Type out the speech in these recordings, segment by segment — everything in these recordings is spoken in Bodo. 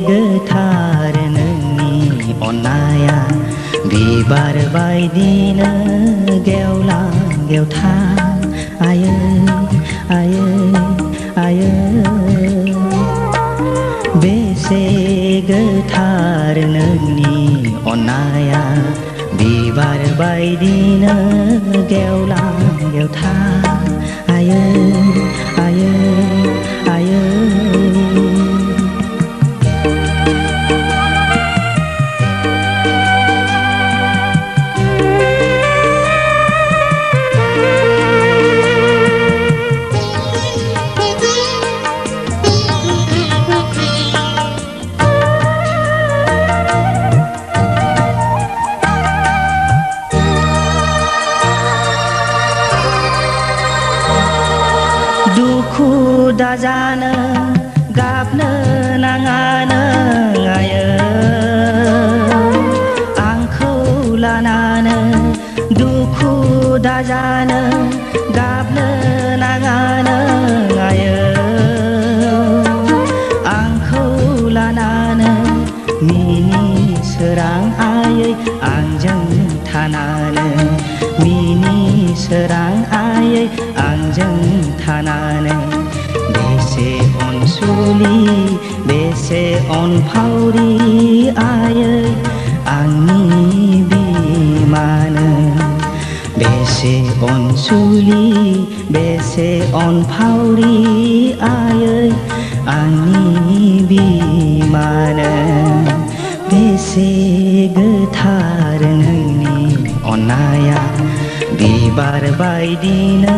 गोथार नोंनि अननाया बिबार बायदिनो गेवलां गेवथां आयै आयै आयै बेसे गोथार नोंनि अननाया बिबार बायदिनो गेवलां गेवथां आयै आयै आयै दुखु दाजानो गाबनो नाङानो आयै आंखौ लानानो दुखु दाजानो गाबनो नाङानो आयै आंखौ लानानो मिनि सोरां आयै आंजों थानानो मिनि सोरां आयै आंजों थानानै बेसे अनसुलि बेसे अनफावरि आयै आंनि बिमानो बेसे अनसुलि बेसे अनफावरि आयै आंनि बिमानो बेसे गोथार नोंनि अननाया बिबार बायदिनो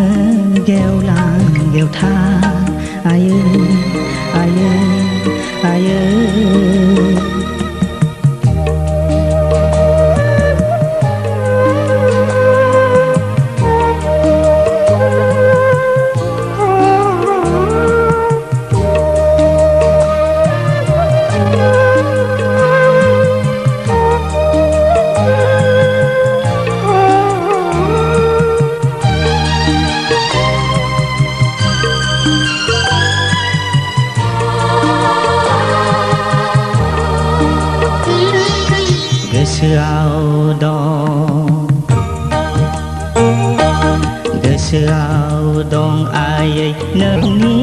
गेवलां गेवथां आयै आयै आयै गोसोआव दं आयै नोंनि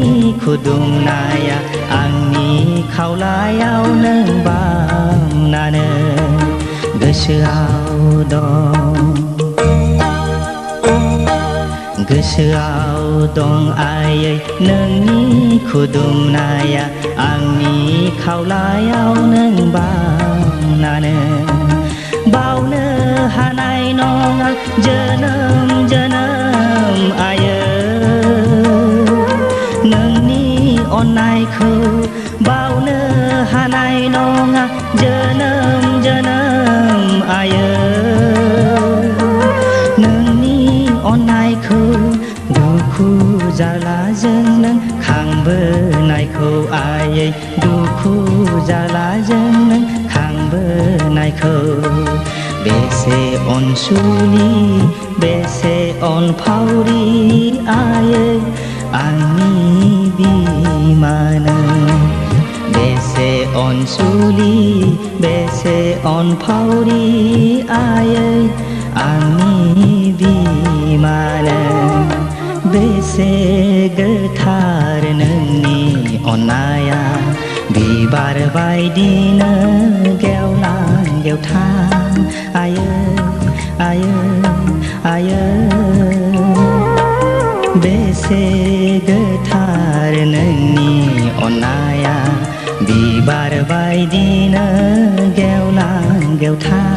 खुदुमनाया आंनि खावलायाव नों बामनानो गोसोआव दं आयै नोंनि खुदुमनाया आंनि खावलायाव नों बामनानो बावनो हानाय नङा जोनोम जोनोम आयै नोंनि अननायखौ बावनो हानाय नङा जोनोम जोनोम आयै नोंनि अननायखौ दुखु जालाजों नों खांबोनायखौ आयै दुखु जालाजों नों खांबोनायखौ बेसे अनसुलि बेसे अनफावरि आयै आंनि बिमानो बेसे अनसुलि बेसे अनफावरि आयै आंनि बिमानो बेसे गोथार नोंनि अननाया बिबार बायदिनो गेवलां गेवथां आयै आयै आयै बेसे गोथार नोंनि अननाया बिबार बायदिनो गेवलां गेवथां